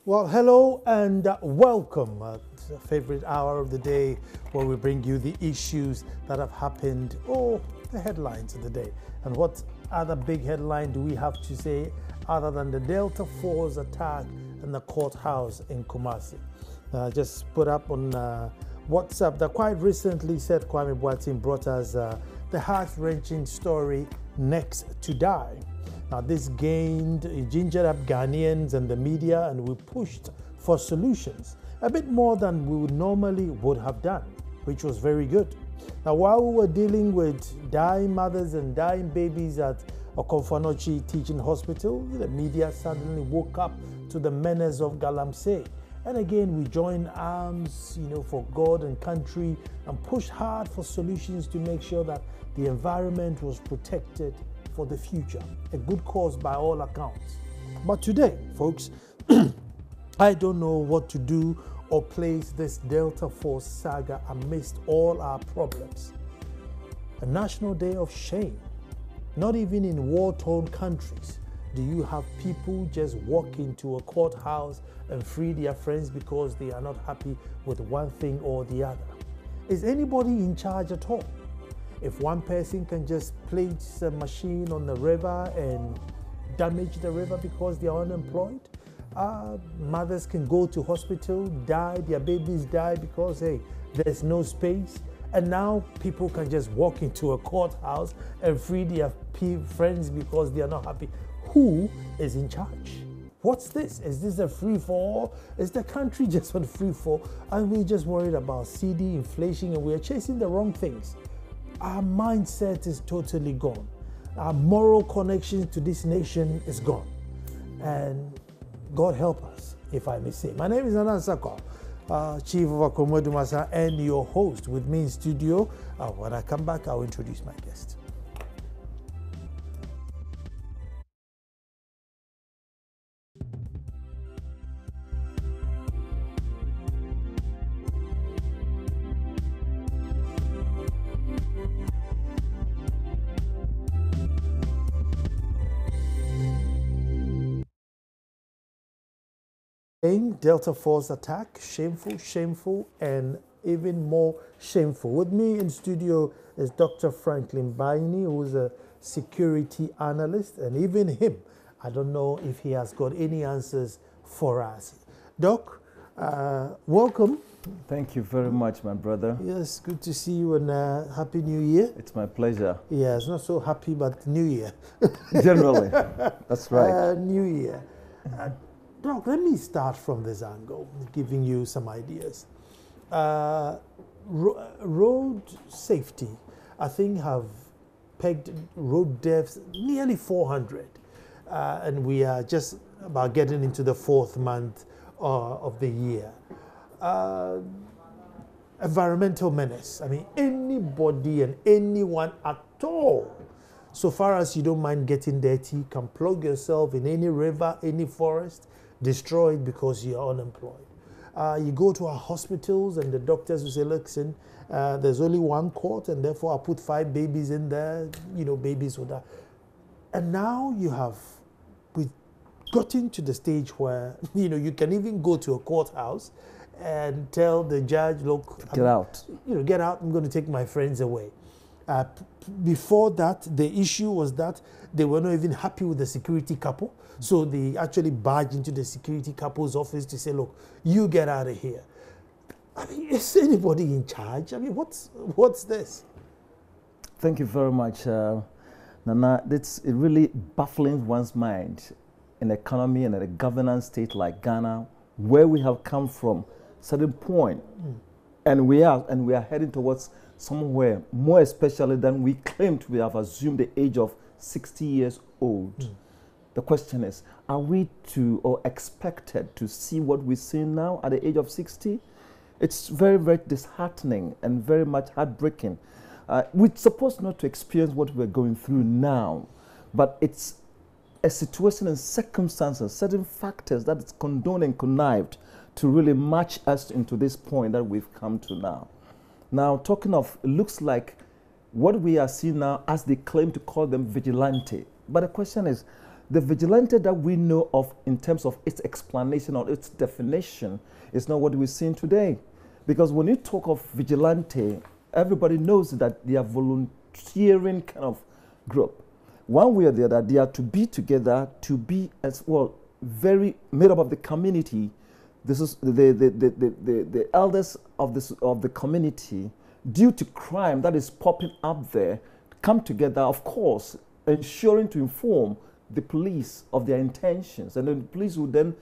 Well, hello and welcome to the favorite hour of the day where we bring you the issues that have happened or the headlines of the day. And what other big headline do we have to say other than the Delta Force attack in the courthouse in Kumasi? Just put up on WhatsApp that quite recently said Kwame Boateng brought us the heart-wrenching story, Next to Die. Now, this gingered up Ghanaians and the media, and we pushed for solutions, a bit more than we would have done, which was very good. Now, while we were dealing with dying mothers and dying babies at Okonfanochi Teaching Hospital, the media suddenly woke up to the menace of Galamsey. And again, we joined arms, for God and country and pushed hard for solutions to make sure that the environment was protected for the future. A good cause by all accounts. But today, folks, I don't know what to do or place this Delta Force saga amidst all our problems. A national day of shame. Not even in war-torn countries do you have people just walk into a courthouse and free their friends because they are not happy with one thing or the other. Is anybody in charge at all? If one person can just place a machine on the river and damage the river because they are unemployed, mothers can go to hospital, die, their babies die because, hey, there's no space. And now people can just walk into a courthouse and free their friends because they are not happy. Who is in charge? What's this? Is this a free-for-all? Is the country just on free-for-all? And we're just worried about CD, inflation, and we're chasing the wrong things. Our mindset is totally gone. Our moral connection to this nation is gone. And God help us, if I may say. My name is Anan Sako, Chief of Akomodumasa, and your host. With me in studio. When I come back, I'll introduce my guest. Delta Force attack, shameful, and even more shameful. With me in studio is Dr. Franklin Baini, who is a security analyst, and even him, I don't know if he has got any answers for us. Doc, welcome. Thank you very much, my brother. Yes, good to see you, and Happy New Year. It's my pleasure. Yeah, it's not so happy, but New Year. Generally, that's right. New Year. Doc, let me start from this angle, giving you some ideas. Road safety, I think, have pegged road deaths nearly 400. And we are just about getting into the fourth month of the year. Environmental menace. I mean, anybody and anyone at all, so far as you don't mind getting dirty, can plug yourself in any river, any forest, destroy it because you're unemployed. You go to our hospitals and the doctors will say, listen, there's only one court and therefore I'll put 5 babies in there, babies will die. And now we've gotten to the stage where, you can even go to a courthouse and tell the judge, look, get out. Get out, I'm going to take my friends away. Before that, the issue was that they were not even happy with the security couple. So they actually barged into the security couple's office to say, look, you get out of here. I mean, is anybody in charge? I mean, what's this? Thank you very much, Nana. It's really baffling one's mind in an economy and in a governance state like Ghana, where we have come from a certain point, and we are heading towards somewhere more especially than we claimed. We have assumed the age of 60 years old. The question is, are we to or expected to see what we see now at the age of 60? It's very, very disheartening and very much heartbreaking. We're supposed not to experience what we're going through now, but it's a situation and circumstances, certain factors that is condoned and connived to really match us into this point that we've come to now. Now, talking of, it looks like what we are seeing now, as they claim to call them vigilante. But the question is, the vigilante that we know of in terms of its explanation or its definition is not what we're seeing today. Because when you talk of vigilante, everybody knows that they are volunteering kind of group. One way or the other, they are to be together, to be as well, very made up of the community. This is the elders of the community, due to crime that is popping up there, come together, of course, ensuring to inform the police of their intentions, and then the police will then,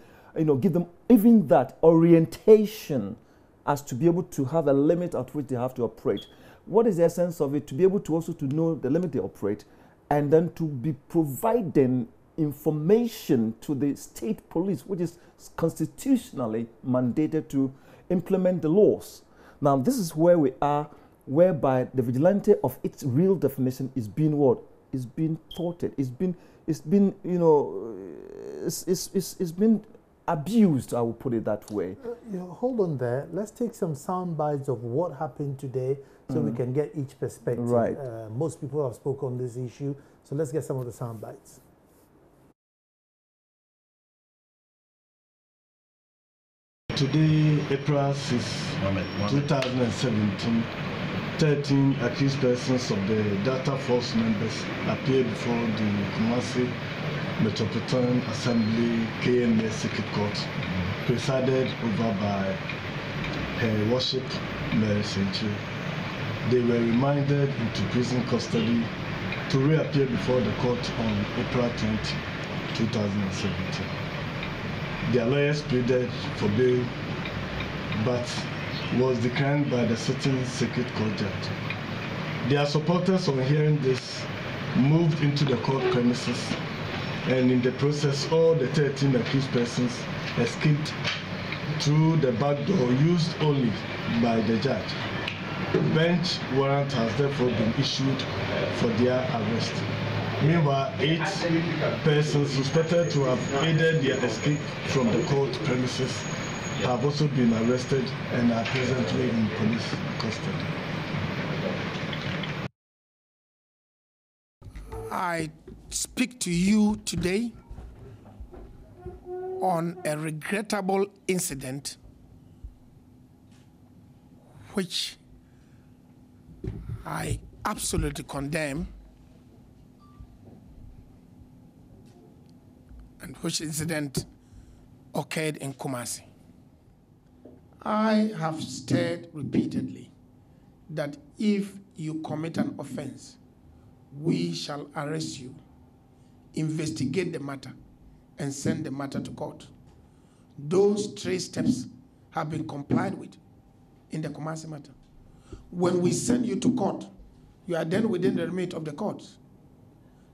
give them even that orientation as to be able to have a limit at which they have to operate. What is the essence of it? To be able to also to know the limit they operate, and then to be providing information to the state police, which is constitutionally mandated to implement the laws. Now, this is where we are, whereby the vigilante of its real definition is being what? Is being thwarted. It's been abused, I will put it that way. Hold on there. Let's take some sound bites of what happened today so we can get each perspective. Right. Most people have spoken on this issue, so let's get some of the sound bites. Today, April 6, 2017, 13 accused persons of the Delta Force members appeared before the Kumasi Metropolitan Assembly KMS Circuit Court, presided over by Her Worship Mary Century. They were remanded into prison custody to reappear before the court on April 20, 2017. Their lawyers pleaded for bail, but was declined by the sitting circuit court judge. Their supporters, on hearing this, moved into the court premises, and in the process, all the 13 accused persons escaped through the back door used only by the judge. Bench warrant has therefore been issued for their arrest. Meanwhile, 8 persons suspected to have aided their escape from the court premises have also been arrested and are presently in police custody. I speak to you today on a regrettable incident which I absolutely condemn, and which incident occurred in Kumasi. I have stated repeatedly that if you commit an offense, we shall arrest you, investigate the matter, and send the matter to court. Those 3 steps have been complied with in the Kumasi matter. When we send you to court, you are then within the remit of the court.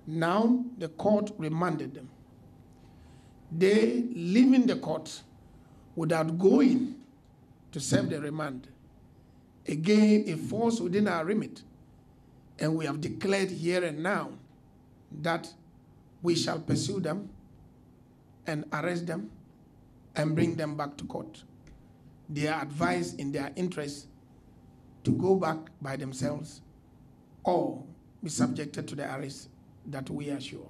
Now the court remanded them. They leaving the court without going to serve the remand. Again, it falls within our remit, and we have declared here and now that we shall pursue them and arrest them and bring them back to court. They are advised in their interest to go back by themselves or be subjected to the arrest that we are sure.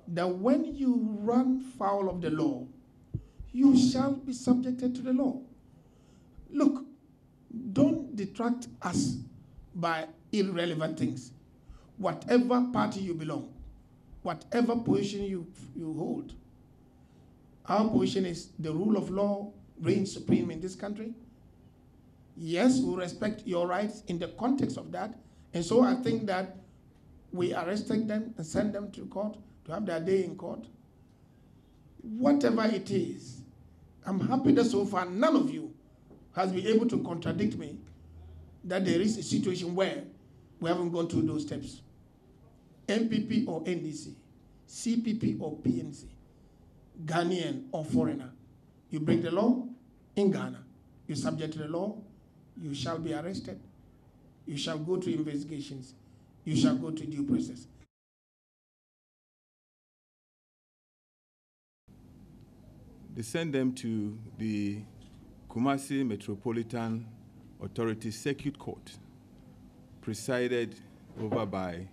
That when you run foul of the law, you shall be subjected to the law. Look, don't detract us by irrelevant things. Whatever party you belong, whatever position you hold, our position is the rule of law reigns supreme in this country. Yes, we respect your rights in the context of that. And so I think that we arrested them and sent them to court to have their day in court. Whatever it is, I'm happy that so far none of you has been able to contradict me that there is a situation where we haven't gone through those steps. MPP or NDC, CPP or PNC, Ghanaian or foreigner. You break the law in Ghana, you're subject to the law, you shall be arrested, you shall go to investigations, you shall go to due process. They sent them to the Kumasi Metropolitan Authority Circuit Court, presided over by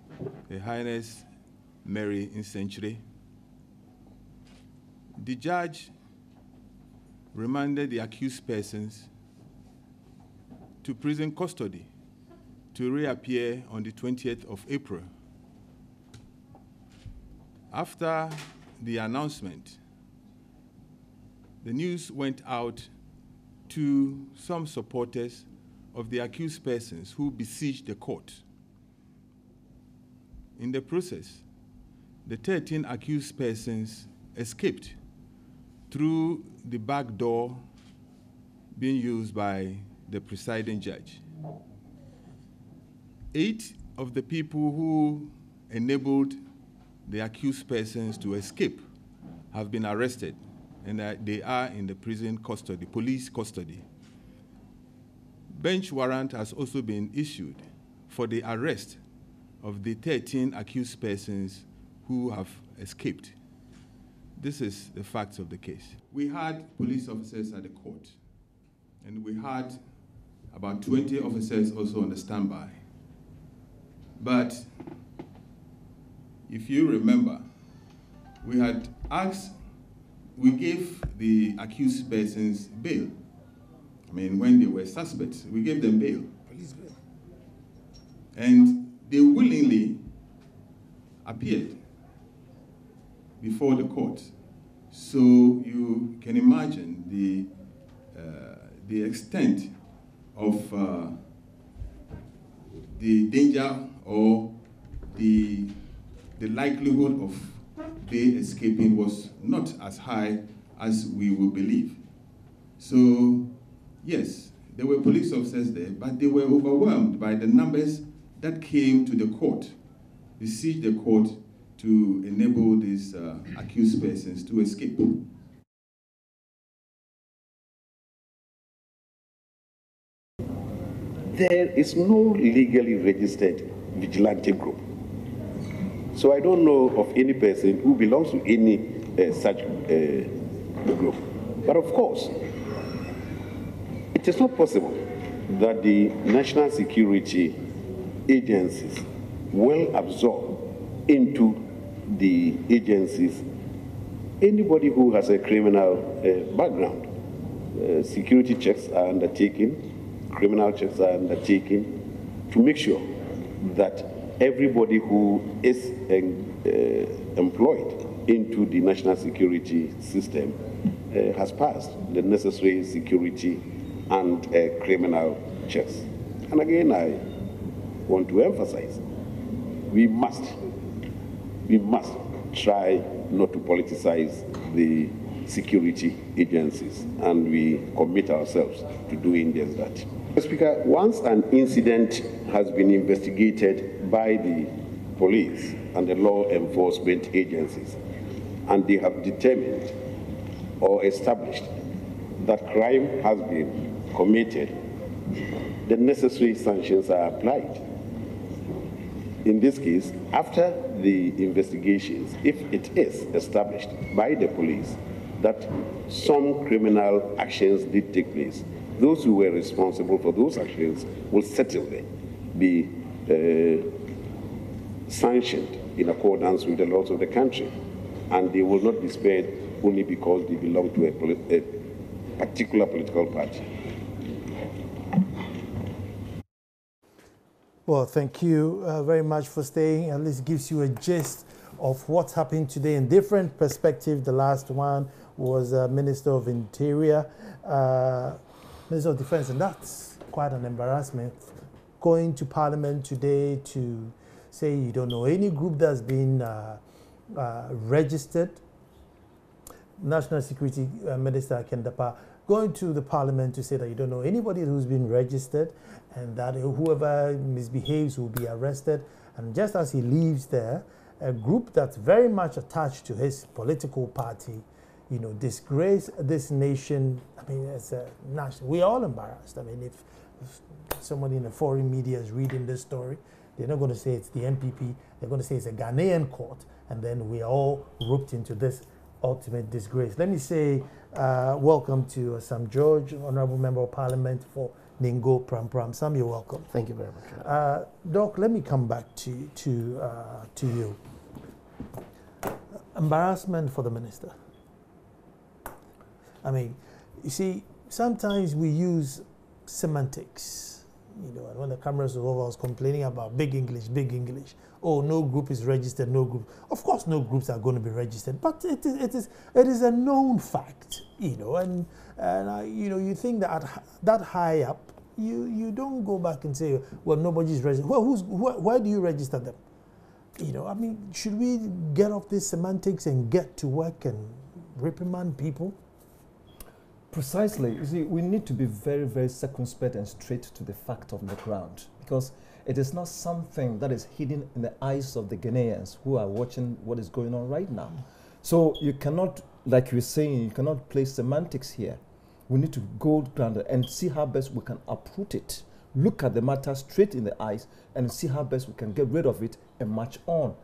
Her Highness Mary Century, the judge remanded the accused persons to prison custody to reappear on the 20th of April. After the announcement, the news went out to some supporters of the accused persons who besieged the court. In the process, the 13 accused persons escaped through the back door being used by the presiding judge. 8 of the people who enabled the accused persons to escape have been arrested, and they are in the prison custody, police custody. Bench warrant has also been issued for the arrest of the 13 accused persons who have escaped. This is the facts of the case. We had police officers at the court, and we had about 20 officers also on the standby. But if you remember, we had asked, we gave the accused persons bail. I mean, when they were suspects, we gave them bail. Police bail. And they willingly appeared before the court. So you can imagine the extent of the danger or the likelihood of they escaping was not as high as we would believe. So yes, there were police officers there, but they were overwhelmed by the numbers that came to the court, besieged the court to enable these accused persons to escape. There is no legally registered vigilante group. So I don't know of any person who belongs to any such group. But of course, it is not possible that the national security agencies will absorb into the agencies anybody who has a criminal background. Security checks are undertaken, criminal checks are undertaken to make sure that everybody who is employed into the national security system has passed the necessary security and criminal checks. And again, I want to emphasize, we must try not to politicize the security agencies, and we commit ourselves to doing just that. Mr. Speaker, once an incident has been investigated by the police and the law enforcement agencies, and they have determined or established that crime has been committed, the necessary sanctions are applied. In this case, after the investigations, if it is established by the police that some criminal actions did take place, those who were responsible for those actions will certainly be sanctioned in accordance with the laws of the country, and they will not be spared only because they belong to a particular political party. Well, thank you very much for staying. At least gives you a gist of what's happened today in different perspectives. The last one was Minister of Interior, Minister of Defense, and that's quite an embarrassment. Going to Parliament today to say you don't know any group that's been registered. National Security Minister Kendapa going to the Parliament to say that you don't know anybody who's been registered, and that whoever misbehaves will be arrested. And just as he leaves there, a group that's very much attached to his political party, you know, disgrace this nation. I mean, it's a national. We're all embarrassed. I mean, if somebody in the foreign media is reading this story, they're not going to say it's the MPP. They're going to say it's a Ghanaian court, and then we are all roped into this ultimate disgrace. Let me say welcome to Sam George, Honorable Member of Parliament for Ningo Pram Pram. Sam, you're welcome. Thank you very much. Doc, let me come back to you. Embarrassment for the minister. I mean, you see, sometimes we use semantics, you know, and when the cameras were over, I was complaining about big English, big English. Oh, no group is registered, no group. Of course, no groups are going to be registered, but it is a known fact, you know, and you know, you think that at that high up, you don't go back and say, well, nobody's registered. Well, why do you register them? You know, I mean, should we get off this semantics and get to work and reprimand people? Precisely. You see, we need to be very, very circumspect and straight to the fact of the ground, because it is not something that is hidden in the eyes of the Ghanaians who are watching what is going on right now. So you cannot, like you were saying, you cannot play semantics here. We need to go grounded and see how best we can uproot it. Look at the matter straight in the eyes and see how best we can get rid of it and march on.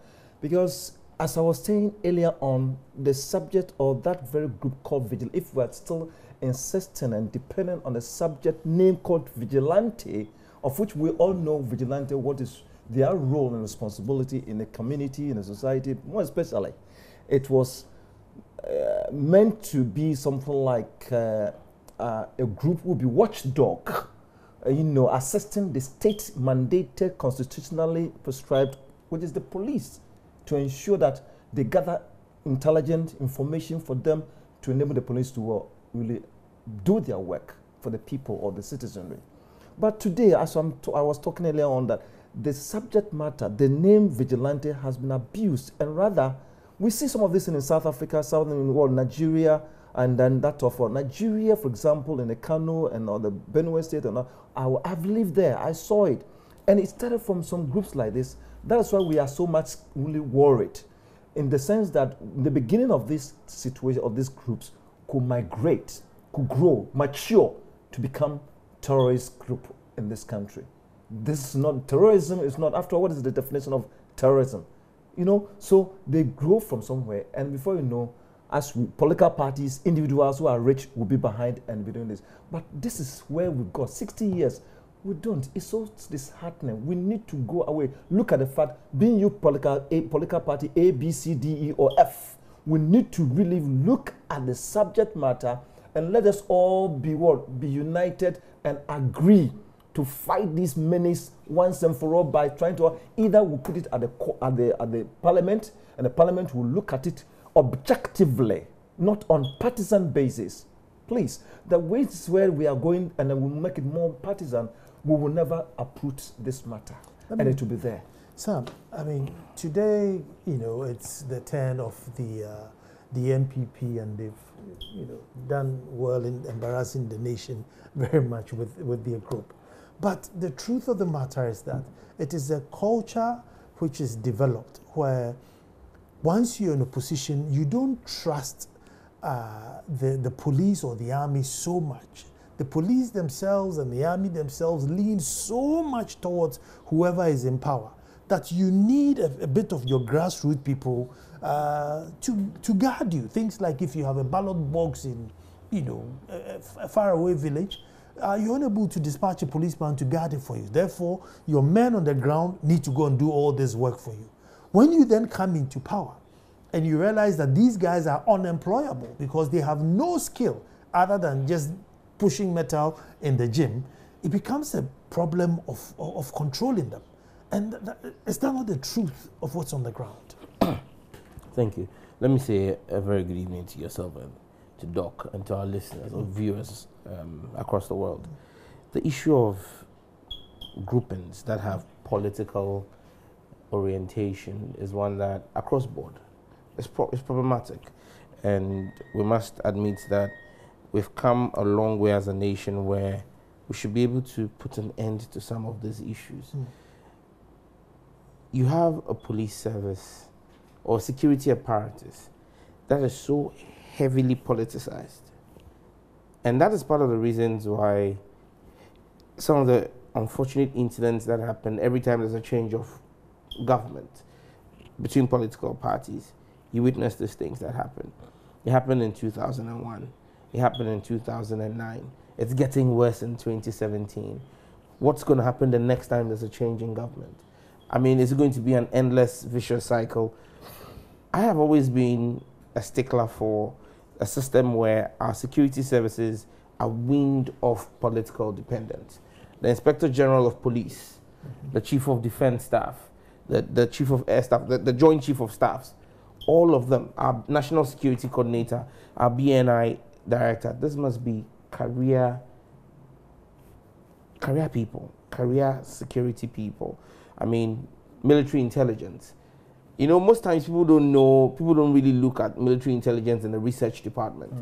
Because as I was saying earlier on, the subject of that very group called Vigil, if we're still insisting and dependent on a subject name called Vigilante, of which we all know Vigilante, what is their role and responsibility in the community, in the society, more especially. It was meant to be something like a group will be watchdog, you know, assisting the state mandated, constitutionally prescribed, which is the police, to ensure that they gather intelligent information for them to enable the police to really do their work for the people or the citizenry. But today, as I was talking earlier on, that the subject matter, the name Vigilante has been abused, and rather, we see some of this in South Africa, southern world, Nigeria, and then that of Nigeria, for example, in the Kano and the Benue State, and I've lived there, I saw it. And it started from some groups like this. That is why we are so much really worried, in the sense that the beginning of this situation, of these groups, could migrate, could grow, mature to become terrorist group in this country. This is not, terrorism is not, after all, what is the definition of terrorism? You know, so they grow from somewhere, and before you know, as political parties, individuals who are rich will be behind and be doing this. But this is where we've got 60 years. We don't. It's so disheartening. We need to go away. Look at the fact, being you political party A, B, C, D, E, or F, we need to really look at the subject matter and let us all be what? Be united and agree to fight this menace once and for all by trying to either we put it at the parliament, and the parliament will look at it objectively, not on partisan basis. Please, the ways where we are going, and then we'll make it more partisan, we will never uproot this matter, and it will be there. Sam, I mean, today, you know, it's the turn of the NPP, and they've, you know, done well in embarrassing the nation very much with their group. But the truth of the matter is that it is a culture which is developed where once you're in a position, you don't trust the police or the army so much. The police themselves and the army themselves lean so much towards whoever is in power that you need a bit of your grassroots people to guard you. Things like if you have a ballot box in, you know, a faraway village, you're unable to dispatch a policeman to guard it for you. Therefore, your men on the ground need to go and do all this work for you. When you then come into power and you realize that these guys are unemployable because they have no skill other than just pushing metal in the gym, it becomes a problem of controlling them. And is that not the truth of what's on the ground? Thank you. Let me say a very good evening to yourself and to Doc and to our listeners or viewers across the world. The issue of groupings that have political orientation is one that, across board, is problematic. And we must admit that we've come a long way as a nation where we should be able to put an end to some of these issues. You have a police service or security apparatus that is so heavily politicized. And that is part of the reasons why some of the unfortunate incidents that happen every time there's a change of government between political parties, you witness these things that happen. It happened in 2001. It happened in 2009. It's getting worse in 2017. What's going to happen the next time there's a change in government? I mean, it's going to be an endless vicious cycle. I have always been a stickler for a system where our security services are weaned off political dependence. The Inspector General of Police, the Chief of Defense Staff, the Chief of Air Staff, the Joint Chief of Staffs, all of them, our National Security Coordinator, our BNI Director, this must be career people, career security people. I mean, military intelligence. You know, most times people don't really look at military intelligence in the research department.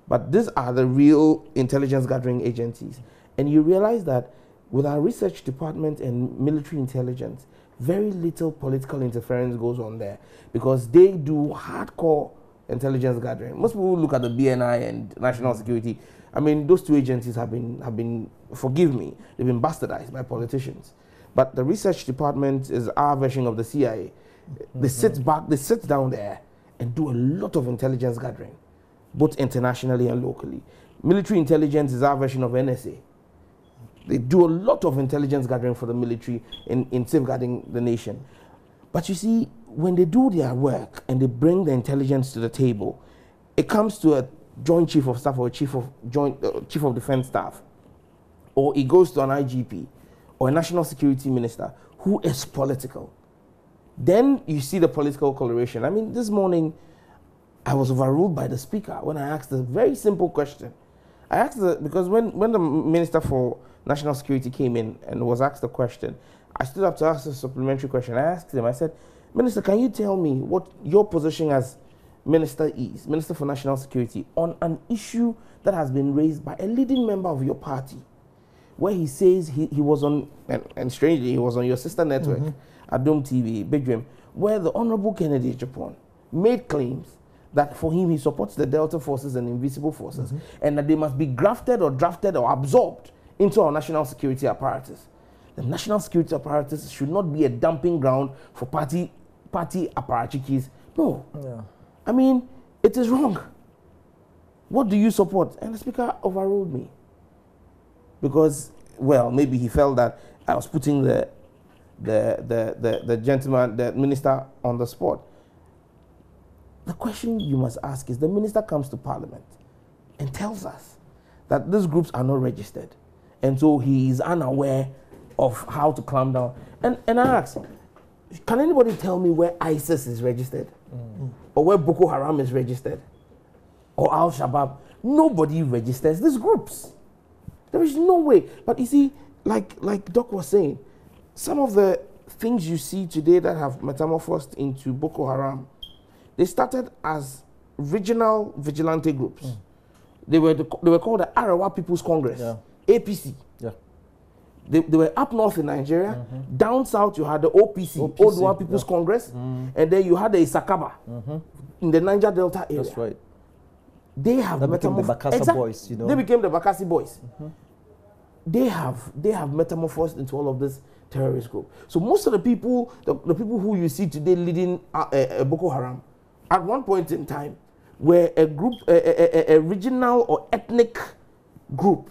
But these are the real intelligence gathering agencies. And you realize that with our research department and military intelligence, very little political interference goes on there because they do hardcore intelligence gathering. Most people look at the BNI and national security. I mean, those two agencies have been, forgive me, they've been bastardized by politicians. But the research department is our version of the CIA. They sit down there and do a lot of intelligence gathering, both internationally and locally. Military intelligence is our version of NSA. They do a lot of intelligence gathering for the military in safeguarding the nation. But you see, when they do their work and they bring the intelligence to the table, it comes to a Joint Chief of Staff or a Chief of Defense Staff, or it goes to an IGP or a National Security Minister who is political. Then you see the political coloration. I mean, this morning, I was overruled by the Speaker when I asked a very simple question. I asked because when the Minister for National Security came in and was asked the question, I stood up to ask a supplementary question. I asked him, I said, Minister, can you tell me what your position as Minister is, Minister for National Security, on an issue that has been raised by a leading member of your party, where he says he was on, and strangely, he was on your sister network, Adom TV, Big Dream, where the Honorable Kennedy Japan made claims that for him he supports the Delta Forces and Invisible Forces, and that they must be grafted or drafted or absorbed into our national security apparatus. The national security apparatus should not be a dumping ground for party apparatchiks. No. Yeah. I mean, it is wrong. What do you support? And the Speaker overruled me. Because, well, maybe he felt that I was putting the gentleman, the minister, on the spot. The question you must ask is, the minister comes to Parliament and tells us that these groups are not registered. And so he is unaware of how to clamp down. And I ask, can anybody tell me where ISIS is registered? Or where Boko Haram is registered? Or Al-Shabaab? Nobody registers these groups. There is no way. But you see, like Doc was saying, some of the things you see today that have metamorphosed into Boko Haram, they started as regional vigilante groups. They were called the Arawa People's Congress, APC. Yeah. They were up north in Nigeria. Down south, you had the OPC, Oduwa People's Congress, and then you had the Isakaba in the Niger Delta area. That's right. They have became the Bakassi boys, you know. They became the Bakassi boys. They have metamorphosed into all of this terrorist group. So most of the people who you see today leading Boko Haram, at one point in time, were a group, a regional or ethnic group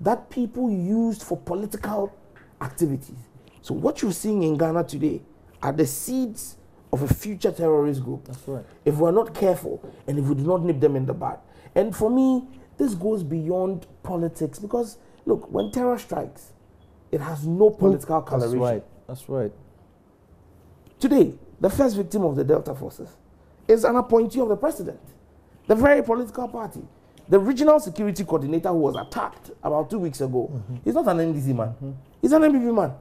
that people used for political activities. So what you're seeing in Ghana today are the seeds of a future terrorist group. That's right. If we're not careful and if we do not nip them in the bud. And for me, this goes beyond politics because, look, when terror strikes, it has no political coloration. That's right. That's right. Today, the first victim of the Delta Forces is an appointee of the president, the very political party. The regional security coordinator who was attacked about 2 weeks ago, he's not an NDC man, he's an NPP man.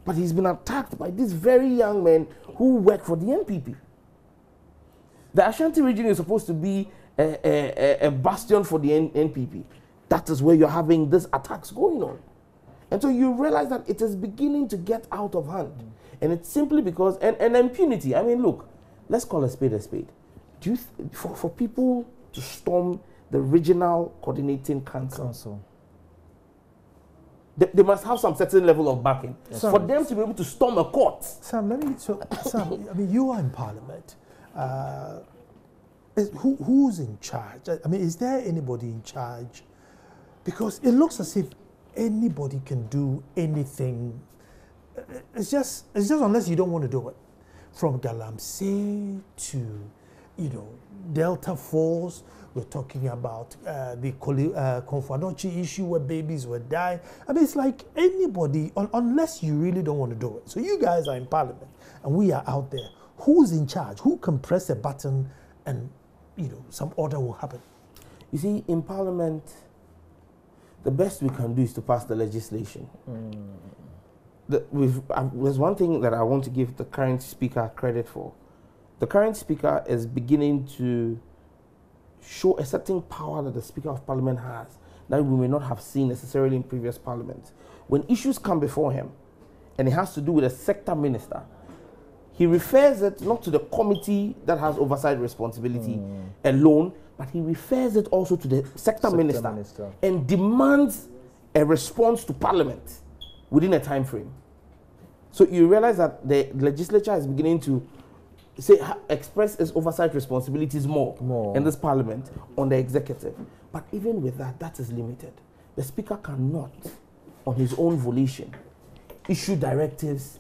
But he's been attacked by these very young men who work for the NPP. The Ashanti region is supposed to be a bastion for the NPP. That is where you're having these attacks going on. And so you realize that it is beginning to get out of hand. And it's simply because, and impunity, I mean, look, let's call a spade a spade. Do you for people to storm the regional coordinating council, they must have some certain level of backing. Sam, for them to be able to storm a court. Sam, Sam, I mean, you are in Parliament. Who's in charge? I mean, is there anybody in charge? Because it looks as if anybody can do anything. It's just unless you don't want to do it. From Galamsey to Delta Force. We're talking about the Konfanochi issue where babies were dying. I mean, it's like anybody, unless you really don't want to do it. So you guys are in Parliament and we are out there. Who's in charge? Who can press a button and, some order will happen? You see, in Parliament, the best we can do is to pass the legislation. There's one thing that I want to give the current speaker credit for. The current speaker is beginning to show a certain power that the Speaker of Parliament has that we may not have seen necessarily in previous parliaments. When issues come before him, and it has to do with a sector minister, he refers it not to the committee that has oversight responsibility alone, but he refers it also to the sector minister and demands a response to Parliament within a time frame. So you realize that the legislature is beginning to express its oversight responsibilities more in this Parliament on the executive. But even with that, that is limited. The Speaker cannot, on his own volition, issue directives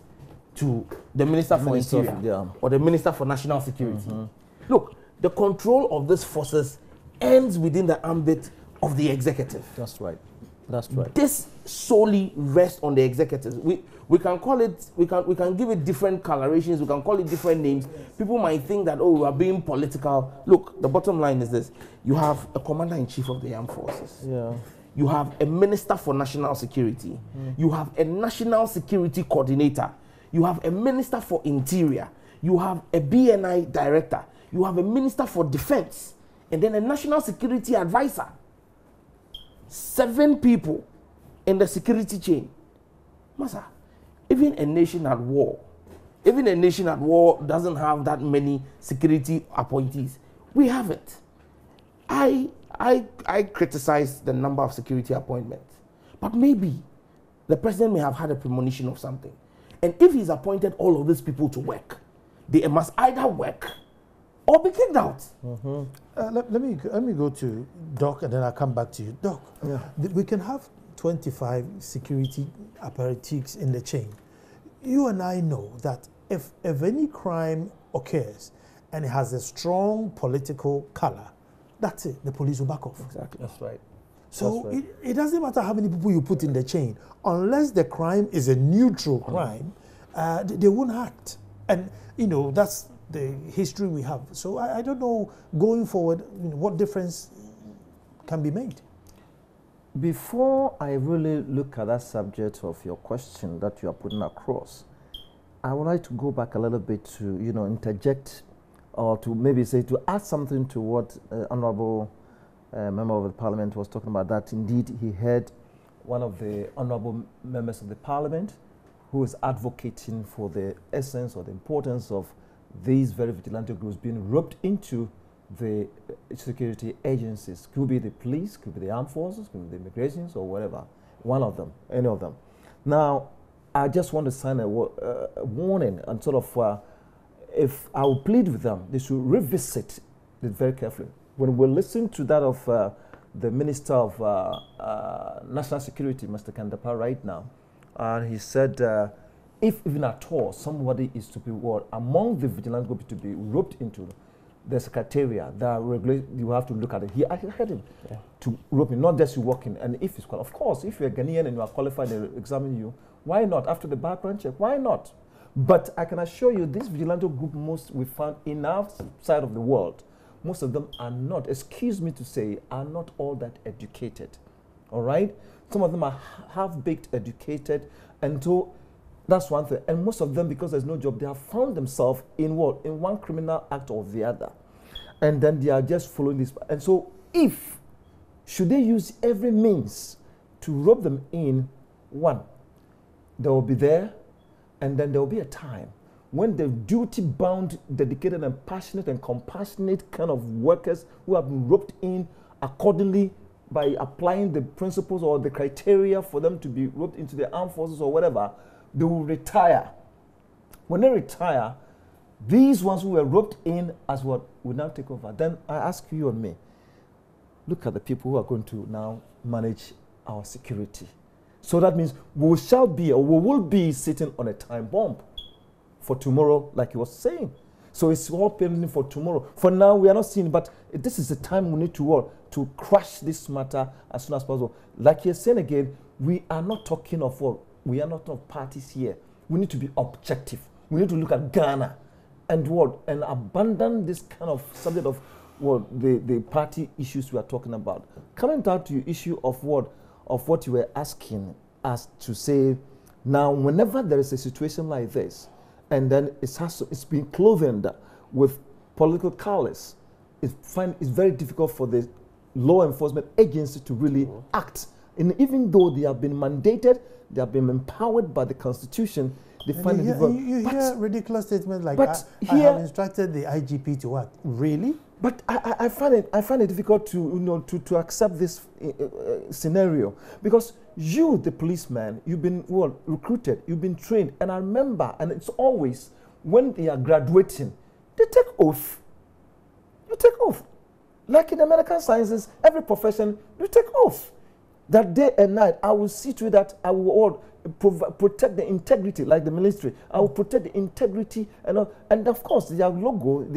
to the Minister for Interior or the Minister for National Security. Look, the control of these forces ends within the ambit of the executive. That's right. That's right. This solely rests on the executive. We can call it, we can give it different colorations, we can call it different names. People might think that, we are being political. Look, the bottom line is this. You have a commander-in-chief of the armed forces. Yeah. You have a minister for national security. You have a national security coordinator. You have a minister for interior. You have a BNI director. You have a minister for defense. And then a national security advisor. 7 people in the security chain. Masa, even a nation at war doesn't have that many security appointees. We have it. I criticize the number of security appointments, but maybe the president may have had a premonition of something. And if he's appointed all of these people to work, they must either work or be kicked out. Let me go to Doc and then I'll come back to you. Doc, we can have 25 security apparatus in the chain. You and I know that if any crime occurs and it has a strong political color, that's it, the police will back off. Exactly. That's right. So it doesn't matter how many people you put in the chain, unless the crime is a neutral crime, they won't act. And that's the history we have. So I don't know, going forward, what difference can be made? Before I really look at that subject of your question that you are putting across, I would like to go back a little bit to, interject or to maybe say, to add something to what Honorable Member of the Parliament was talking about, that indeed he heard one of the Honorable Members of the Parliament who is advocating for the essence or the importance of these very vigilante groups being roped into the security agencies. Could be the police, could be the armed forces, could be the immigrations or whatever. One of them, any of them. Now, I just want to sign a warning and sort of, if I will plead with them, they should revisit it very carefully. When we listen to that of the Minister of National Security, Mr. Kandapa, right now, and he said, if even at all somebody is to be among the vigilante group to be roped into the secretariat, you have to look at it. I heard him to rope in, not just you walk in. And if it's qualified, of course, if you're Ghanaian and you are qualified, they examine you. Why not? After the background check, why not? But I can assure you, this vigilante group, most we found in our side of the world, most of them are not, excuse me to say, are not all that educated. All right? Some of them are half-baked educated, and so that's one thing. And most of them, because there's no job, they have found themselves in what? In one criminal act or the other. And then they are just following this. And so should they use every means to rope them in, one, they will be there, and then there will be a time when the duty-bound, dedicated and passionate and compassionate kind of workers who have been roped in accordingly by applying the principles or the criteria for them to be roped into the armed forces or whatever, they will retire. When they retire, these ones who were roped in as what will now take over. Then I ask you and me, look at the people who are going to now manage our security. So that means we shall be, or we will be sitting on a time bomb for tomorrow, like he was saying. So it's all pending for tomorrow. For now, we are not seeing, but this is the time we need to crush this matter as soon as possible. Like you're saying again, we are not talking of we are not of parties here. We need to be objective. We need to look at Ghana and abandon this kind of subject of the party issues we are talking about. Coming down to the issue of what you were asking us to say, now whenever there is a situation like this, and then it's been clothed with political colours, it's very difficult for the law enforcement agency to really act. And even though they have been mandated, they have been empowered by the Constitution, they find it difficult. You hear ridiculous statements like, I have instructed the IGP to act. Really? But I find it difficult to accept this scenario, because you, the policeman, you've been recruited, you've been trained, and I remember, and it's always when they are graduating, they take oath. You take oath, like in American sciences, every profession you take oath. That day and night, I will see to it that I will protect the integrity, like the military. I will protect the integrity and of course their logo,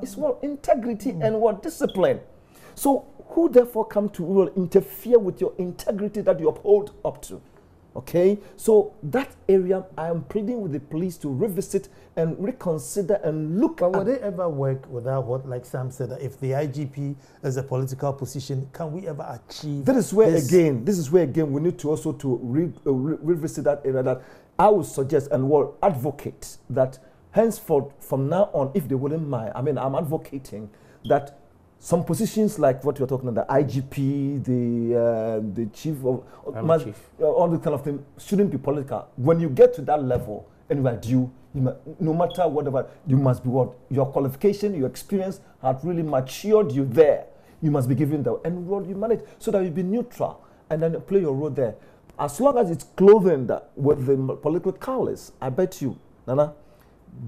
it's integrity and discipline. So who therefore come to interfere with your integrity that you uphold up to? Okay, so that area I am pleading with the police to revisit and reconsider and look at. But would they ever work without like Sam said, that if the IGP is a political position, can we ever achieve? This is where again we need to also revisit that area. That I would suggest and will advocate that henceforth from now on, if they wouldn't mind, I mean, I'm advocating that some positions like what you're talking about, the IGP, the chief of all the kind of thing shouldn't be political. When you get to that level and you are due, no matter whatever, you must be your qualification, your experience have really matured you there. You must be given the and you manage so that you be neutral and then play your role there. As long as it's clothed with the political colours, I bet you, Nana,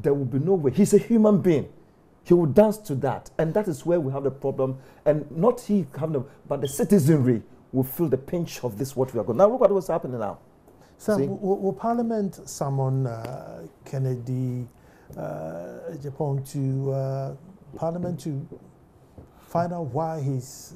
there will be no way. He's a human being. He will dance to that. And that is where we have the problem. And not he, but the citizenry will feel the pinch of this, what we are going. Now look at what's happening now. So will Parliament summon Kennedy Japan to Parliament to find out why he's,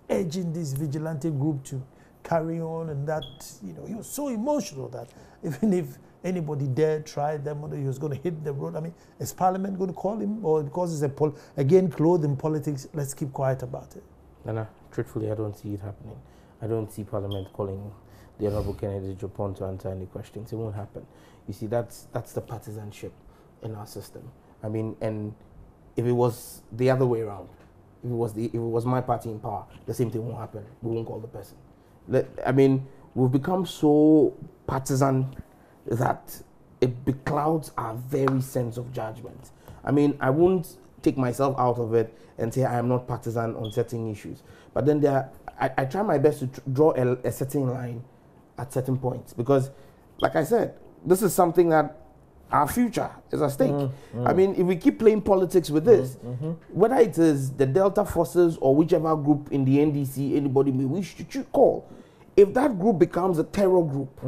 urging this vigilante group to carry on, and that, he was so emotional that even if anybody dared try them, or he was going to hit the road. I mean, is Parliament going to call him? Or because it's again clothed in politics, let's keep quiet about it? No, truthfully, I don't see it happening. I don't see Parliament calling the Honorable Kennedy Japan to answer any questions. It won't happen. You see, that's the partisanship in our system. I mean, and if it was the other way around, if it was my party in power, the same thing won't happen. We won't call the person. I mean, we've become so partisan that it beclouds our very sense of judgment. I mean, I won't take myself out of it and say I am not partisan on certain issues. But then I try my best to draw a certain line at certain points. Because, like I said, this is something that our future is at stake. I mean, if we keep playing politics with this, whether it is the Delta Forces or whichever group in the NDC anybody may wish to call, if that group becomes a terror group,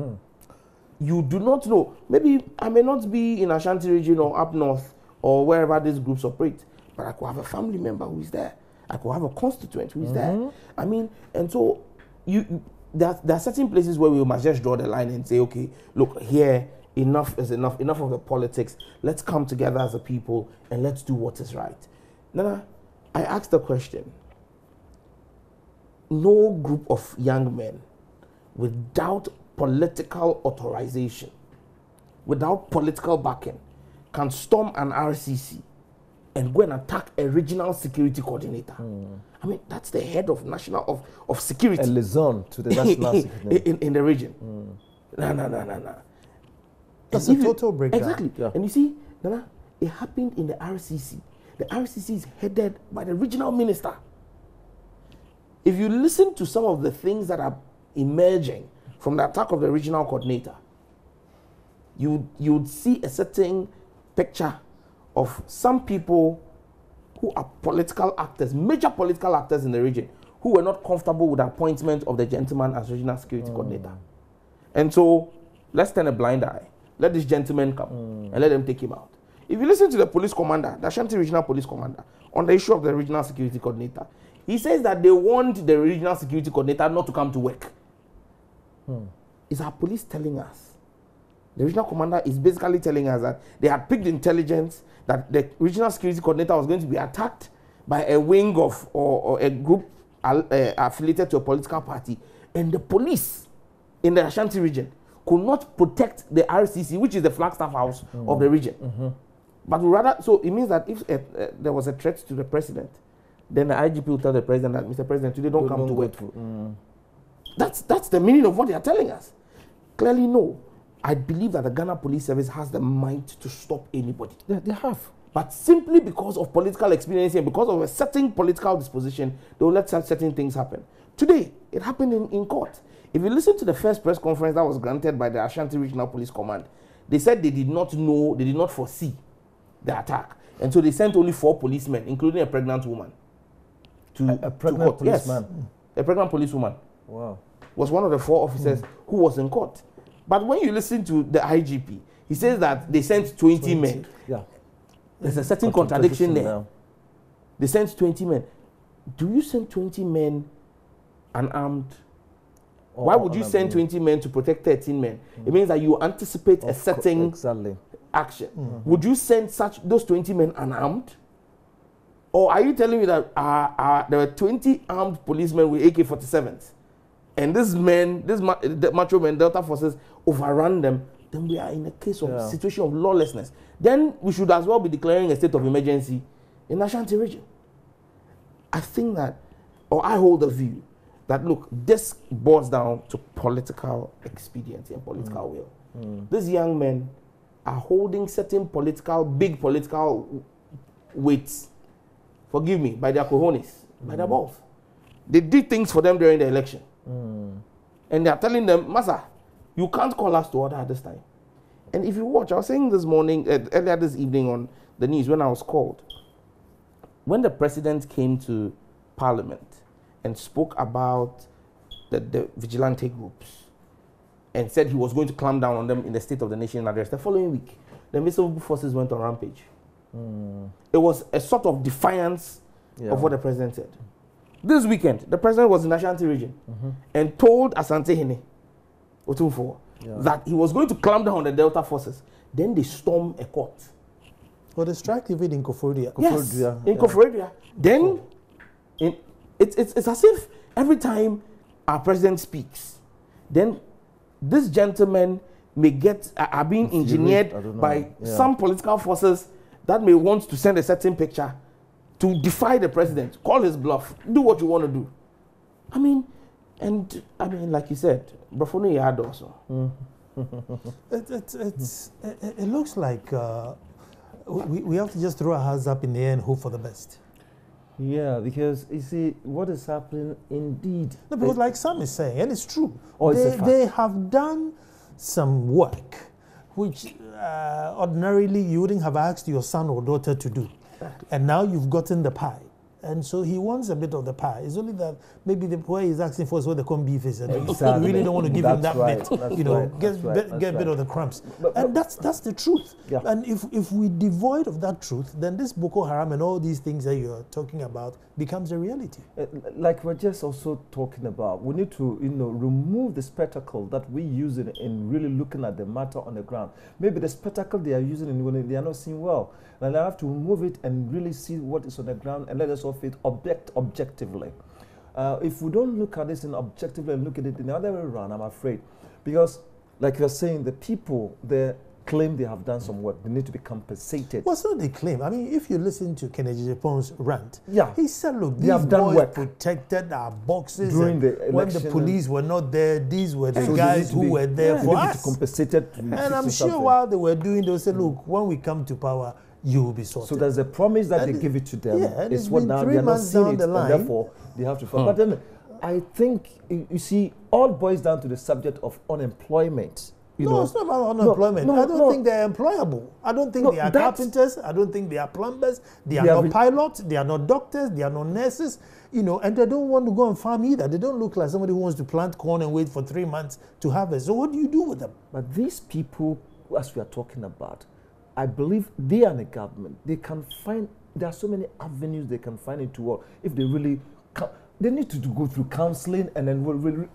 you do not know. Maybe I may not be in Ashanti region or up north or wherever these groups operate, but I could have a family member who is there. I could have a constituent who is there. I mean, and so there are certain places where we must just draw the line and say, okay, look, here, enough is enough. Enough of the politics. Let's come together as a people and let's do what is right. Nana, I asked the question. No group of young men without political authorization, without political backing, can storm an RCC and go and attack a regional security coordinator. I mean, that's the head of national of security. A liaison to the national security in the region. No. That's a total breakdown. Exactly. Yeah. And you see, Nana, it happened in the RCC. The RCC is headed by the regional minister. If you listen to some of the things that are emerging from the attack of the regional coordinator, you'd see a certain picture of some people who are political actors, major political actors in the region, who were not comfortable with the appointment of the gentleman as regional security coordinator. And so, let's turn a blind eye. Let this gentleman come and let them take him out. If you listen to the police commander, the Ashanti Regional Police Commander, on the issue of the regional security coordinator, he says that they want the regional security coordinator not to come to work. Is our police telling us? The regional commander is basically telling us that they had picked intelligence that the regional security coordinator was going to be attacked by a wing of or a group affiliated to a political party, and the police in the Ashanti region could not protect the RCC, which is the Flagstaff House of the region. But rather, so it means that if there was a threat to the president, then the IGP will tell the president that, Mr. President, today don't come to work. That's the meaning of what they are telling us. Clearly, no. I believe that the Ghana Police Service has the might to stop anybody. They have. But simply because of political experience and because of a certain political disposition, they will let certain things happen. Today, it happened in court. If you listen to the first press conference that was granted by the Ashanti Regional Police Command, they said they did not know, they did not foresee the attack. And so they sent only 4 policemen, including a pregnant woman. A pregnant policeman? Yes, a pregnant policewoman. Wow. Was one of the 4 officers who was in court. But when you listen to the IGP, he says that they sent 20 men. Yeah. There's a certain contradiction there. Now. They sent 20 men. Do you send 20 men unarmed? Why would you send 20 men to protect 13 men? It means that you anticipate a certain action. Would you send those 20 men unarmed? Or are you telling me that there were 20 armed policemen with AK-47s? And these men, the macho men, Delta forces overrun them, then we are in a case of situation of lawlessness. Then we should as well be declaring a state of emergency in the Ashanti region. I think that, or I hold the view that, look, this boils down to political expediency and political will. These young men are holding certain big political weights, forgive me, by their cojones, by their balls. They did things for them during the election. And they are telling them, Massa, you can't call us to order at this time. And if you watch, I was saying this morning, earlier this evening on the news when I was called, when the president came to Parliament and spoke about the vigilante groups and said he was going to clamp down on them in the State of the Nation address, the following week, the Invisible Forces went on rampage. It was a sort of defiance of what the president said. This weekend, the president was in the Ashanti region and told Asante Hene Otumfuo that he was going to clamp down on the Delta forces. Then they storm a court. Well, they strike even in Koforidua. Yes, in Koforidua. Then it's as if every time our president speaks, then these gentlemen may are being engineered by some political forces that may want to send a certain picture to defy the president, call his bluff, do what you want to do. I mean, like you said, Brafoni Yard also. It looks like we have to just throw our hands up in the air and hope for the best. Yeah, because you see, what is happening indeed. No, because like Sam is saying, and it's true, it's they have done some work which ordinarily you wouldn't have asked your son or daughter to do. And now you've gotten the pie. And so he wants a bit of the pie. It's only that maybe the pie he's asking for is what the corned beef is. And you really don't want to give him that bit. You know, get a bit of the crumbs. And that's the truth. Yeah. And if we devoid of that truth, then this Boko Haram and all these things that you're talking about becomes a reality. Like we're just also talking about, we need to remove the spectacle that we use in really looking at the matter on the ground. Maybe the spectacle they are using when they are not seeing well. And I have to remove it and really see what is on the ground and let us all fit objectively. If we don't look at this objectively and look at it in the other way around, I'm afraid. Because, like you're saying, the people, they claim they have done some work. They need to be compensated. Well, so they claim. I mean, if you listen to Kennedy Japon's rant, he said, look, these boys protected our boxes during the election. When the police were not there, these were the guys who were there for us. And I'm sure while they were doing, they said, look, when we come to power, you will be sorted. So there's a promise that they give it to them. It's what now they are not seeing it, and therefore they have to follow. But then I think, you see, all boils down to the subject of unemployment. No, it's not about unemployment. I don't think they're employable. I don't think they are carpenters. I don't think they are plumbers. They are not pilots. They are not doctors. They are not nurses. And they don't want to go and farm either. They don't look like somebody who wants to plant corn and wait for 3 months to harvest. So what do you do with them? But these people, as we are talking about, I believe they are the government. They can find, there are so many avenues they can find into what, if they really, they need to go through counseling and then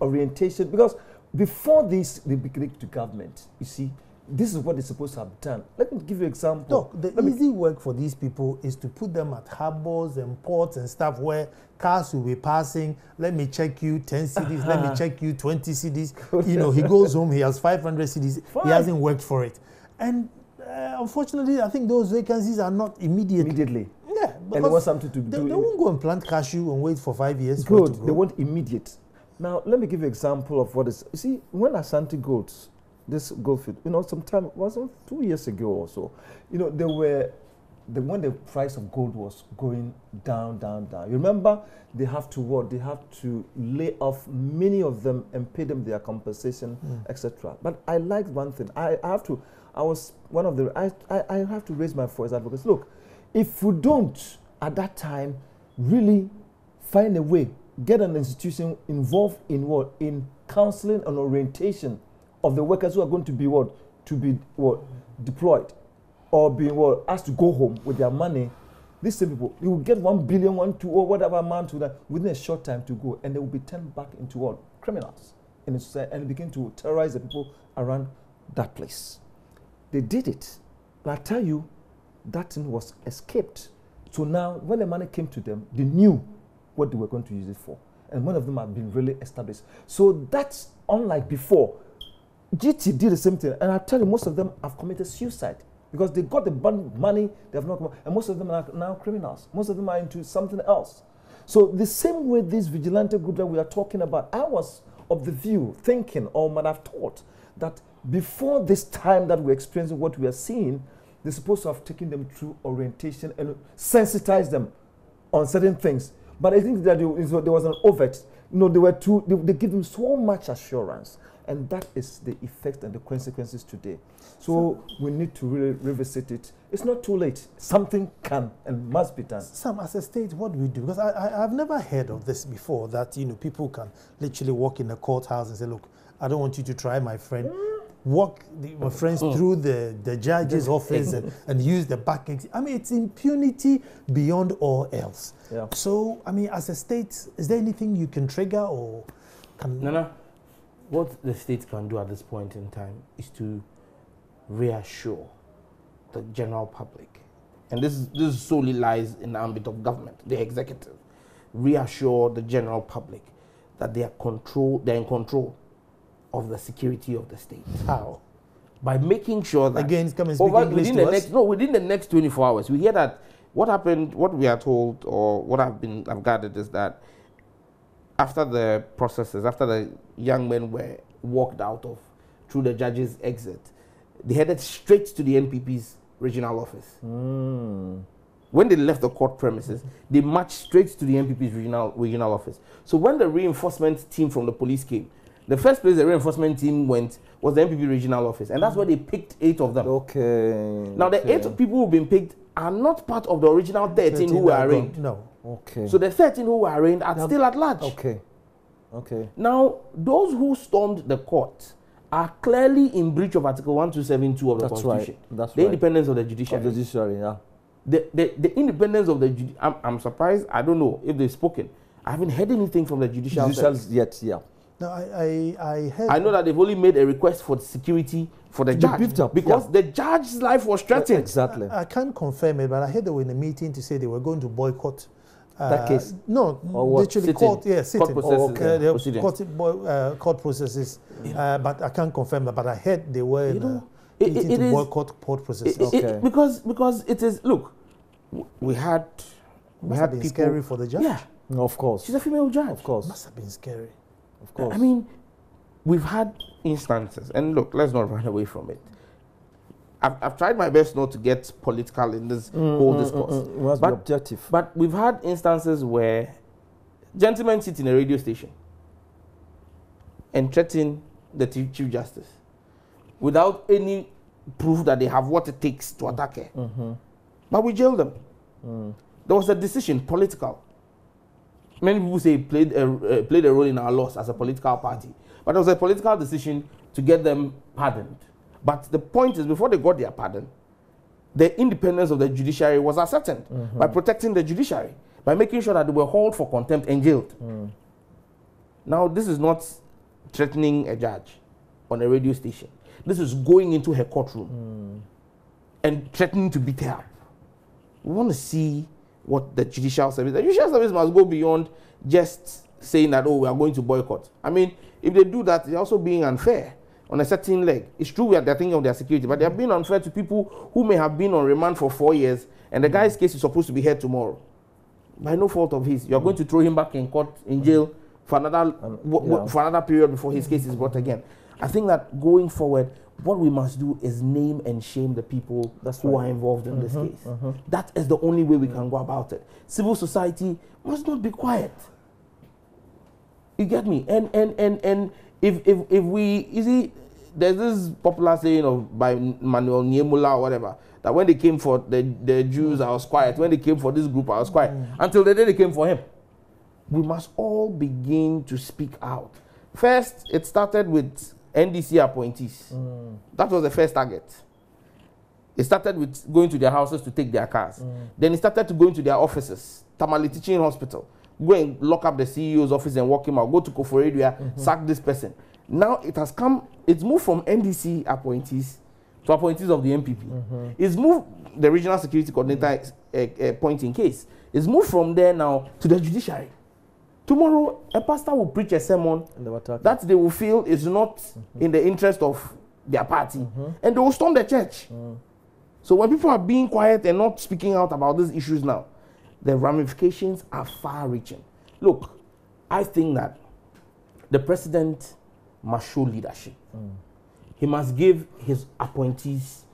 orientation, because before this, they begin to government, you see, this is what they're supposed to have done. Let me give you an example. Look, the easy work for these people is to put them at harbors and ports and stuff where cars will be passing. Let me check you 10 CDs. Let me check you 20 CDs. You know, he goes home, he has 500 CDs. Fine. He hasn't worked for it. And unfortunately, I think those vacancies are not immediately. Yeah. And they want something to they do. They won't go and plant cashew and wait for 5 years. Good. They want immediate. Now, let me give you an example of what is. You see, when Ashanti Goats, this gold field, you know, sometime, it wasn't 2 years ago or so, you know, when the price of gold was going down. You remember, they have to what? They have to lay off many of them and pay them their compensation, etc. But I like one thing. I have to raise my voice out, because look, if we don't at that time really find a way, get an institution involved in what? In counseling and orientation of the workers who are going to be deployed or being asked to go home with their money, these same people, you will get 1 billion, 1, 2, or whatever amount to that within a short time to go, and they will be turned back into criminals in the society, and begin to terrorize the people around that place. They did it, but I tell you, that thing was escaped. So now, when the money came to them, they knew what they were going to use it for, and one of them have been really established. So that's unlike before. GT did the same thing, and I tell you, most of them have committed suicide because they got the money, they have not, and most of them are now criminals. Most of them are into something else. So the same way this vigilante group that we are talking about, I was of the view, thinking, or might have thought, that before this time that we're experiencing what we are seeing, they're supposed to have taken them through orientation and sensitized them on certain things. But I think that there was an overt. You know, they give them so much assurance. And that is the effect and the consequences today. So we need to really revisit it. It's not too late. Something can and must be done. Sam, as a state, what do we do? Because I've never heard of this before, that, you know, people can literally walk in the courthouse and say, look, I don't want you to try my friend. Walk my friends through the judge's office and use the back exit. I mean, it's impunity beyond all else. Yeah. So, I mean, as a state, is there anything you can trigger or can... No. What the state can do at this point in time is to reassure the general public, and this solely lies in the ambit of government, the executive, reassure the general public that they're in control of the security of the state. How? By making sure that again, come and speak English to us. within the next 24 hours, we hear that what happened, what we are told, or what I've gathered is that after the processes, after the young men were walked out of through the judge's exit, they headed straight to the NPP's regional office. When they left the court premises, they marched straight to the NPP's regional office. So when the reinforcement team from the police came, the first place the reinforcement team went was the NPP regional office, and that's where they picked 8 of them. Okay. Now the 8 people who've been picked are not part of the original 13 who were arraigned. No. Okay. So the 13 who were arraigned are still at large. Okay. Now, those who stormed the court are clearly in breach of Article 1272 of the Constitution. That's the independence of the judiciary. Of the judiciary, yeah. The independence of the judiciary. I'm surprised. I don't know if they've spoken. I haven't heard anything from the judicial yet. Yeah. No, I heard. I know that they've only made a request for security for the judge because the judge's life was threatened. Exactly. I can't confirm it, but I heard they were in a meeting to say they were going to boycott. That case? No, literally court. Yeah, sitting. Court processes. But I can't confirm that. But I heard they were meeting to boycott court processes. Because it is. Look, we had been people, scary for the judge. Yeah, of course. She's a female judge. Of course, must have been scary. Of course. I mean, we've had instances, and look, let's not run away from it. I've tried my best not to get political in this whole discourse. Must be objective. But we've had instances where gentlemen sit in a radio station and threaten the Chief Justice without any proof that they have what it takes to attack her. But we jailed them. There was a decision, political. Many people say it played a role in our loss as a political party. But it was a political decision to get them pardoned. But the point is, before they got their pardon, the independence of the judiciary was ascertained by protecting the judiciary, by making sure that they were hauled for contempt and jailed. Now, this is not threatening a judge on a radio station. This is going into her courtroom and threatening to beat her up. We want to see what the judicial service must go beyond just saying that, oh, we are going to boycott. I mean, if they do that, they're also being unfair on a certain leg. It's true they're thinking of their security, but they're being unfair to people who may have been on remand for 4 years, and the guy's case is supposed to be heard tomorrow. By no fault of his. You're going to throw him back in court, in jail, for another period before his case is brought again. I think that going forward, what we must do is name and shame the people who are involved in this case. That is the only way we can go about it. Civil society must not be quiet. You get me? And if we, you see, there's this popular saying by Manuel Niemula or whatever, that when they came for the Jews, I was quiet. When they came for this group, I was quiet. Until the day they came for him. We must all begin to speak out. First, it started with NDC appointees. That was the first target. It started with going to their houses to take their cars. Then it started to go into their offices. Tamale Teaching Hospital. Go and lock up the CEO's office and walk him out. Go to Koforidua, sack this person. Now it has come, it's moved from NDC appointees to appointees of the MPP. It's moved, the regional security coordinator point in case. It's moved from there now to the judiciary. Tomorrow, a pastor will preach a sermon that they will feel is not in the interest of their party, and they will storm the church. So when people are being quiet and not speaking out about these issues now, the ramifications are far-reaching. Look, I think that the president must show leadership. He must give his appointees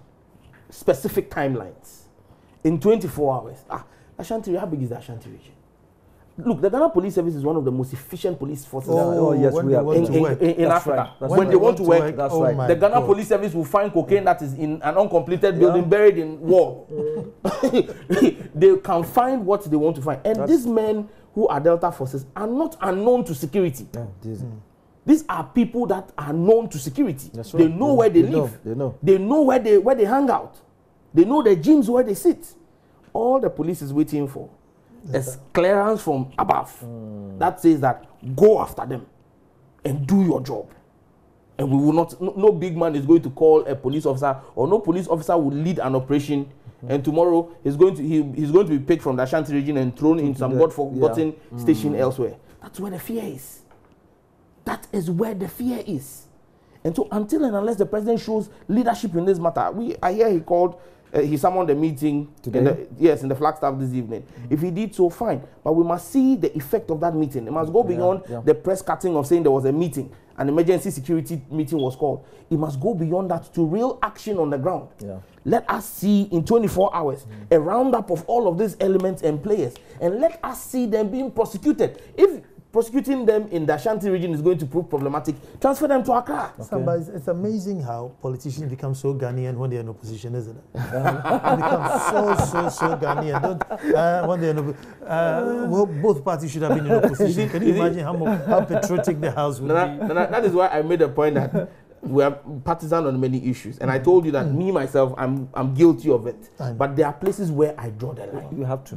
specific timelines. In 24 hours. Ashanti, how big is the Ashanti region? Look, the Ghana Police Service is one of the most efficient police forces in Africa. When they want to work, that's right. The Ghana Police Service will find cocaine that is in an uncompleted building buried in wall. They can find what they want to find. And these men who are Delta forces are not unknown to security. These are people that are known to security. They know where they live. They know where they hang out. They know the gyms where they sit. All the police is waiting for is clearance from above that says that go after them and do your job. And we will not, no big man is going to call a police officer, or no police officer will lead an operation and tomorrow he's going to be picked from the Ashanti region and thrown in some God-forgotten station elsewhere. That's where the fear is. That is where the fear is. And so until and unless the president shows leadership in this matter, I hear he summoned a meeting today. In the Flagstaff this evening. If he did so, fine. But we must see the effect of that meeting. It must go beyond the press cutting of saying there was a meeting, an emergency security meeting was called. It must go beyond that to real action on the ground. Let us see in 24 hours a roundup of all of these elements and players, and let us see them being prosecuted. If prosecuting them in the Ashanti region is going to prove problematic, transfer them to Accra. It's amazing how politicians become so Ghanaian when they're in opposition, isn't it? They become so Ghanaian. When they're in both parties should have been in opposition. Can you imagine how patriotic the House would be? That is why I made a point that we are partisan on many issues, and I told you that me myself, I'm guilty of it. But there are places where I draw the line. You have to,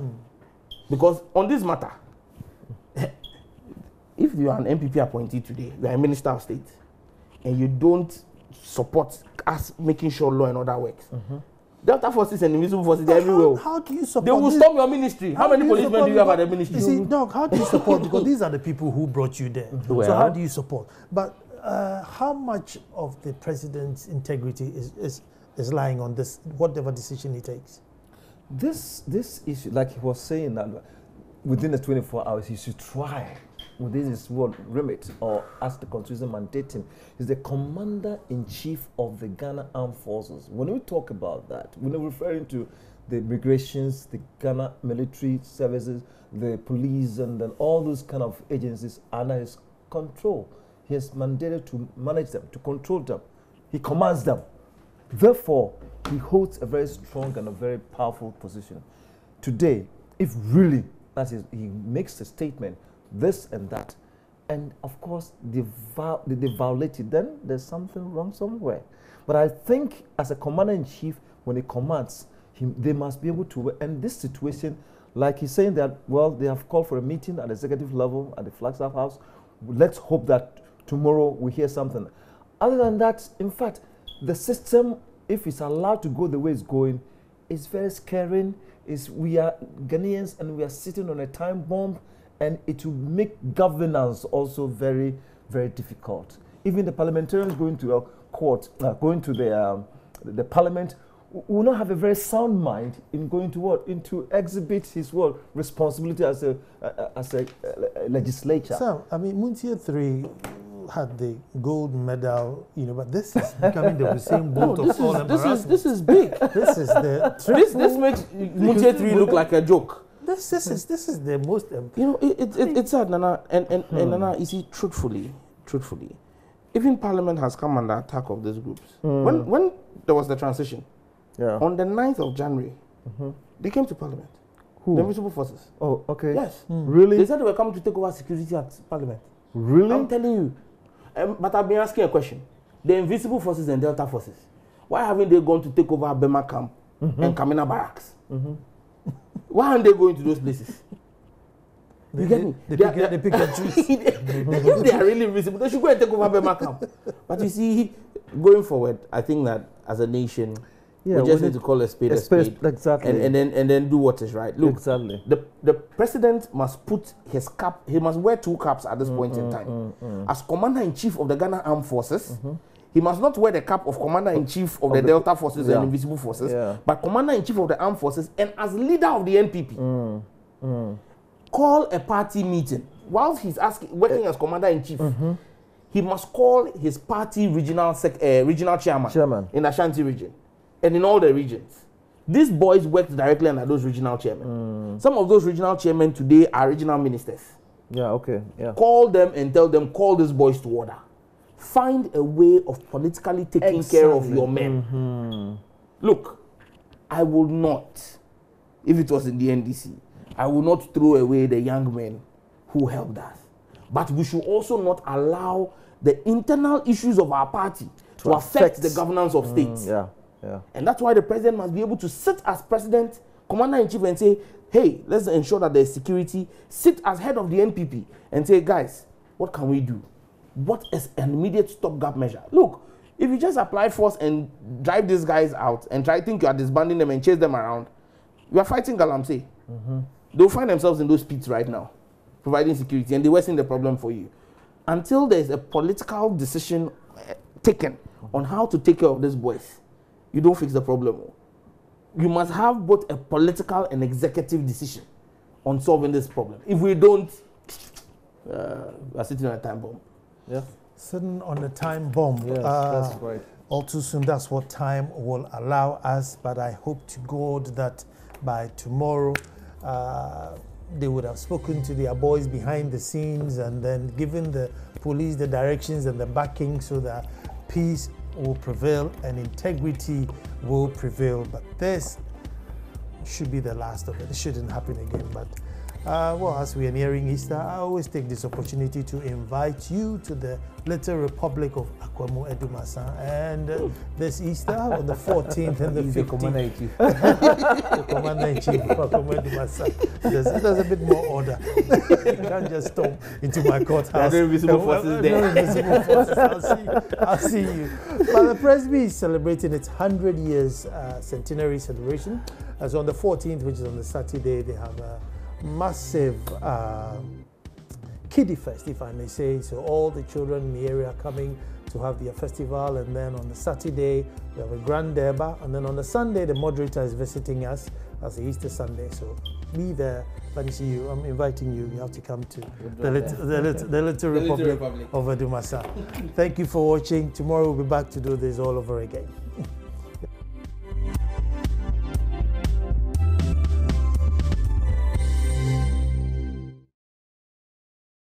because on this matter, if you are an MPP appointee today, you are a minister of state, and you don't support us making sure law and order works, Delta forces and invisible forces, they're everywhere. How do you support? They will storm your ministry. How many policemen do you have at the ministry? You see, Doc, how do you support? Because these are the people who brought you there. So how do you support? But how much of the president's integrity is lying on this, whatever decision he takes? This issue, like he was saying, that within the 24 hours, he should try. Within his word remit, or as the Constitution mandates him, is the Commander-in-Chief of the Ghana Armed Forces. When we talk about that, we're not referring to the immigrations, the Ghana military services, the police, and then all those kind of agencies under his control. He is mandated to manage them, to control them. He commands them. Therefore, he holds a very strong and a very powerful position. Today, if really, that is, he makes a statement, this and that, and of course they violate it, then there's something wrong somewhere. But I think as a commander-in-chief, when he commands, They must be able to, and this situation, like he's saying that, well, they have called for a meeting at the executive level at the Flagstaff House. Let's hope that tomorrow we hear something. Other than that, in fact, the system, if it's allowed to go the way it's going, is very scaring. We are Ghanaians and we are sitting on a time bomb, and it will make governance also very, very difficult. Even the parliamentarians going to a court, going to the parliament, will not have a very sound mind in going to what? Into exhibit his responsibility as a legislature. So, I mean, Muntia 3 had the gold medal, but this is becoming the same boat of all embarrassment. This is big. This is the this makes Muntia 3 look like a joke. This is the most. It's sad, Nana, and Nana, you see, truthfully, even Parliament has come under attack of these groups. When there was the transition, on the 9th of January, they came to Parliament. Who? The Invisible Forces. Oh, okay. Yes. Really? They said they were coming to take over security at Parliament. Really? I'm telling you. But I've been asking a question. The Invisible Forces and Delta Forces, why haven't they gone to take over Bema Camp and Kamina Barracks? Why aren't they going to those places? You get me? They pick and choose. If they are really invisible, they should go and take over Bema Camp. But you see, going forward, I think that as a nation, we just need to call a spade a spade. Exactly. And then do what is right. Look, exactly. The president must put his cap, he must wear 2 caps at this point in time. As Commander-in-Chief of the Ghana Armed Forces, he must not wear the cap of Commander-in-Chief of the Delta Forces and Invisible Forces, but Commander-in-Chief of the Armed Forces, and as leader of the NPP, call a party meeting. Whilst he's working as Commander-in-Chief, he must call his party regional chairman in Ashanti region and in all the regions. These boys worked directly under those regional chairmen. Some of those regional chairmen today are regional ministers. Yeah, okay. Yeah. Call them and tell them, call these boys to order. Find a way of politically taking care of your men. Look, I will not, if it was in the NDC, I will not throw away the young men who helped us. But we should also not allow the internal issues of our party to affect the governance of states. And that's why the president must be able to sit as president, commander-in-chief, and say, hey, let's ensure that there's security. Sit as head of the NPP and say, guys, what can we do? What is an immediate stopgap measure? Look, if you just apply force and drive these guys out and think you are disbanding them and chase them around, you are fighting Galamsey. They'll find themselves in those pits right now, providing security, and they worsen the problem for you. Until there's a political decision taken on how to take care of these boys, you don't fix the problem. You must have both a political and executive decision on solving this problem. If we don't, we're sitting on a time bomb. Yeah. Sitting on a time bomb. Yes, that's right. All too soon, that's what time will allow us. But I hope to God that by tomorrow, they would have spoken to their boys behind the scenes and then given the police the directions and the backing so that peace will prevail and integrity will prevail. But this should be the last of it. It shouldn't happen again. But as we are nearing Easter, I always take this opportunity to invite you to the little republic of Akwamu Edumasa. And this Easter, on the 14th and the 15th, the commander-in-chief of Akwamu Edumasa. There's a bit more order. You can't just storm into my courthouse. There are no invisible forces there. No invisible forces. I'll see you. But the Presby is celebrating its 100 years centenary celebration. As on the 14th, which is on the Saturday, they have a massive kiddie fest, if I may say. So all the children in the area are coming to have their festival, and then on the Saturday we have a grand derby, and then on the Sunday the moderator is visiting us as the Easter Sunday. So be there. Let me see you. I'm inviting you. You have to come to the little republic of Edumasa. Thank you for watching. Tomorrow we'll be back to do this all over again.